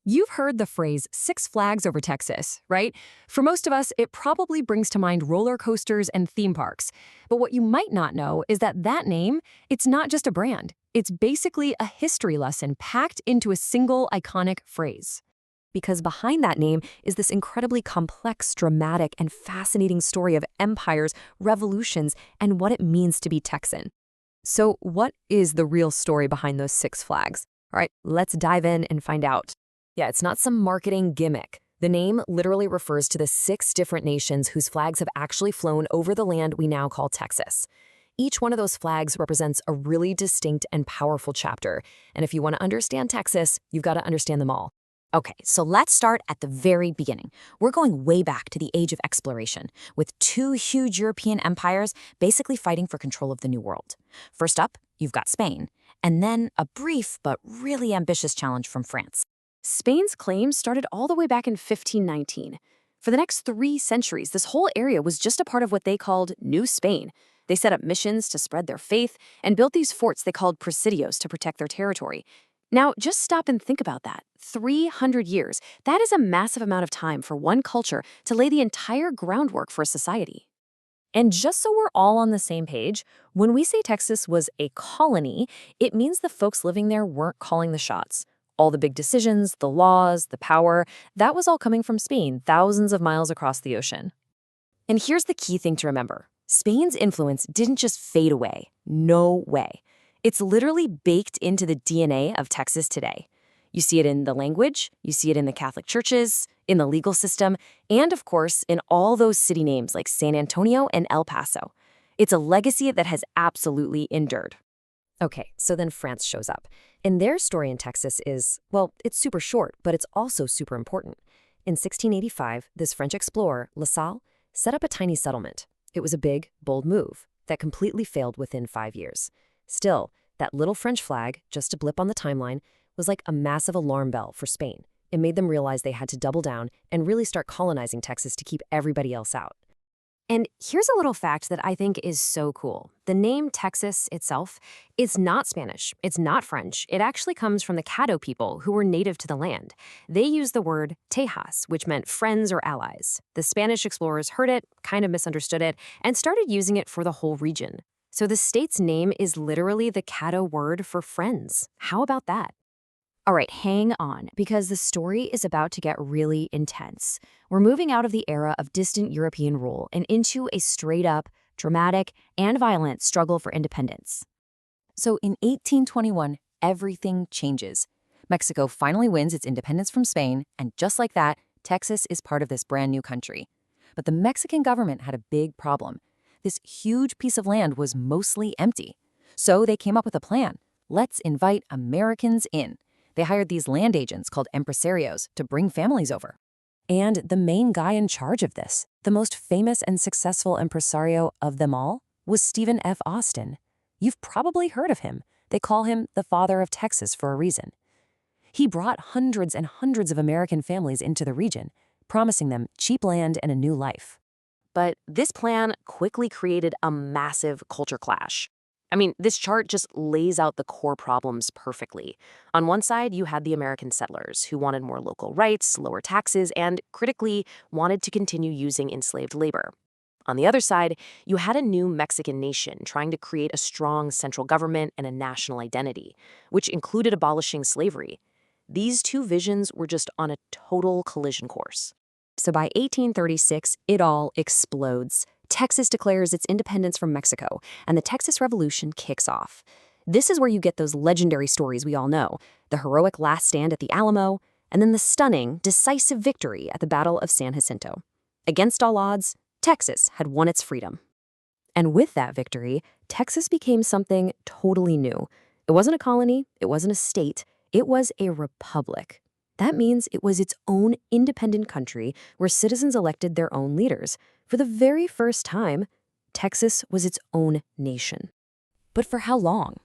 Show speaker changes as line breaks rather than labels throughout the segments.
You've heard the phrase Six Flags over Texas, right? For most of us, it probably brings to mind roller coasters and theme parks. But what you might not know is that that name, it's not just a brand. It's basically a history lesson packed into a single iconic phrase. Because behind that name is this incredibly complex, dramatic, and fascinating story of empires, revolutions, and what it means to be Texan. So what is the real story behind those Six Flags? All right, let's dive in and find out. Yeah, it's not some marketing gimmick. The name literally refers to the 6 different nations whose flags have actually flown over the land we now call Texas. Each one of those flags represents a really distinct and powerful chapter. And if you want to understand Texas, you've got to understand them all.
Okay, so let's start at the very beginning. We're going way back to the age of exploration, with 2 huge European empires basically fighting for control of the New World. First up, you've got Spain, and then a brief but really ambitious challenge from France.
Spain's claims started all the way back in 1519. For the next 3 centuries, this whole area was just a part of what they called New Spain. They set up missions to spread their faith and built these forts they called presidios to protect their territory. Now, just stop and think about that. 300 years. That is a massive amount of time for one culture to lay the entire groundwork for a society. And just so we're all on the same page, when we say Texas was a colony, it means the folks living there weren't calling the shots. All the big decisions, the laws, the power, that was all coming from Spain, thousands of miles across the ocean. And here's the key thing to remember. Spain's influence didn't just fade away. No way. It's literally baked into the DNA of Texas today. You see it in the language, you see it in the Catholic churches, in the legal system, and of course, in all those city names like San Antonio and El Paso. It's a legacy that has absolutely endured. Okay, so then France shows up. And their story in Texas is, well, it's super short, but it's also super important. In 1685, this French explorer, La Salle, set up a tiny settlement. It was a big, bold move that completely failed within 5 years. Still, that little French flag, just a blip on the timeline, was like a massive alarm bell for Spain. It made them realize they had to double down and really start colonizing Texas to keep everybody else out. And here's a little fact that I think is so cool. The name Texas itself is not Spanish. It's not French. It actually comes from the Caddo people who were native to the land. They used the word Tejas, which meant friends or allies. The Spanish explorers heard it, kind of misunderstood it, and started using it for the whole region. So the state's name is literally the Caddo word for friends. How about that? All right, hang on, because the story is about to get really intense. We're moving out of the era of distant European rule and into a straight-up, dramatic, and violent struggle for independence. So in 1821, everything changes. Mexico finally wins its independence from Spain, and just like that, Texas is part of this brand new country. But the Mexican government had a big problem. This huge piece of land was mostly empty. So they came up with a plan. Let's invite Americans in. They hired these land agents called empresarios to bring families over. And the main guy in charge of this, the most famous and successful impresario of them all, was Stephen F. Austin. You've probably heard of him. They call him the father of Texas for a reason. He brought hundreds and hundreds of American families into the region, promising them cheap land and a new life. But this plan quickly created a massive culture clash. I mean, this chart just lays out the core problems perfectly. On one side, you had the American settlers who wanted more local rights, lower taxes, and critically wanted to continue using enslaved labor. On the other side, you had a new Mexican nation trying to create a strong central government and a national identity, which included abolishing slavery. These two visions were just on a total collision course. So by 1836, it all explodes. Texas declares its independence from Mexico, and the Texas Revolution kicks off. This is where you get those legendary stories we all know, the heroic last stand at the Alamo, and then the stunning, decisive victory at the Battle of San Jacinto. Against all odds, Texas had won its freedom. And with that victory, Texas became something totally new. It wasn't a colony, it wasn't a state, it was a republic. That means it was its own independent country where citizens elected their own leaders. For the very first time, Texas was its own nation. But for how long?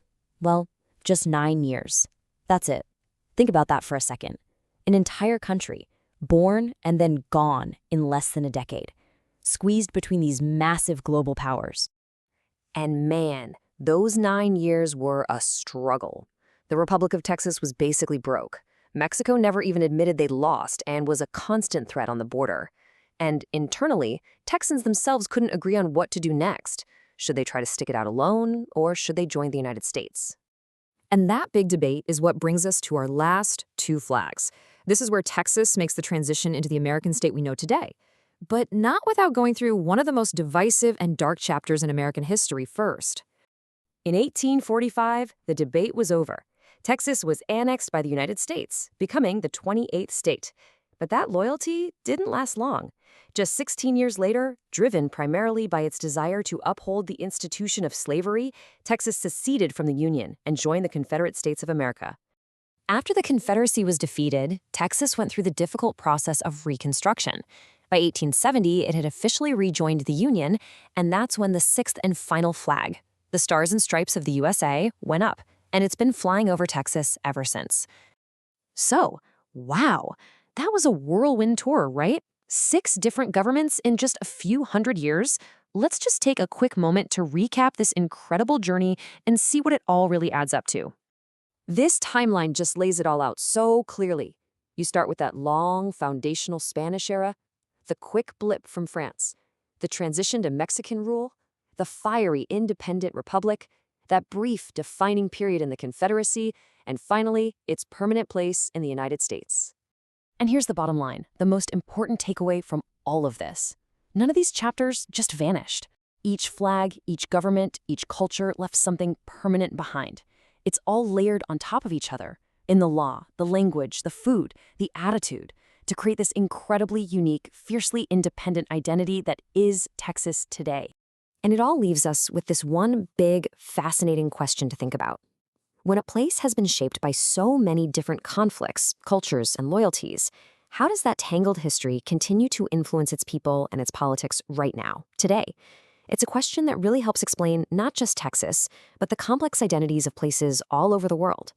Well, just 9 years. That's it. Think about that for a second. An entire country, born and then gone in less than a decade, squeezed between these massive global powers. And man, those 9 years were a struggle. The Republic of Texas was basically broke. Mexico never even admitted they'd lost and was a constant threat on the border. And internally, Texans themselves couldn't agree on what to do next. Should they try to stick it out alone, or should they join the United States? And that big debate is what brings us to our last two flags. This is where Texas makes the transition into the American state we know today, but not without going through one of the most divisive and dark chapters in American history first. In 1845, the debate was over. Texas was annexed by the United States, becoming the 28th state. But that loyalty didn't last long. Just 16 years later, driven primarily by its desire to uphold the institution of slavery, Texas seceded from the Union and joined the Confederate States of America. After the Confederacy was defeated, Texas went through the difficult process of Reconstruction. By 1870, it had officially rejoined the Union, and that's when the sixth and final flag, the Stars and Stripes of the USA, went up, and it's been flying over Texas ever since. So, wow, that was a whirlwind tour, right? 6 different governments in just a few hundred years. Let's just take a quick moment to recap this incredible journey and see what it all really adds up to. This timeline just lays it all out so clearly. You start with that long, foundational Spanish era, the quick blip from France, the transition to Mexican rule, the fiery independent republic, that brief defining period in the Confederacy, and finally, its permanent place in the United States. And here's the bottom line, the most important takeaway from all of this. None of these chapters just vanished. Each flag, each government, each culture left something permanent behind. It's all layered on top of each other, in the law, the language, the food, the attitude, to create this incredibly unique, fiercely independent identity that is Texas today. And it all leaves us with this one big, fascinating question to think about. When a place has been shaped by so many different conflicts, cultures, and loyalties, how does that tangled history continue to influence its people and its politics right now, today? It's a question that really helps explain not just Texas, but the complex identities of places all over the world.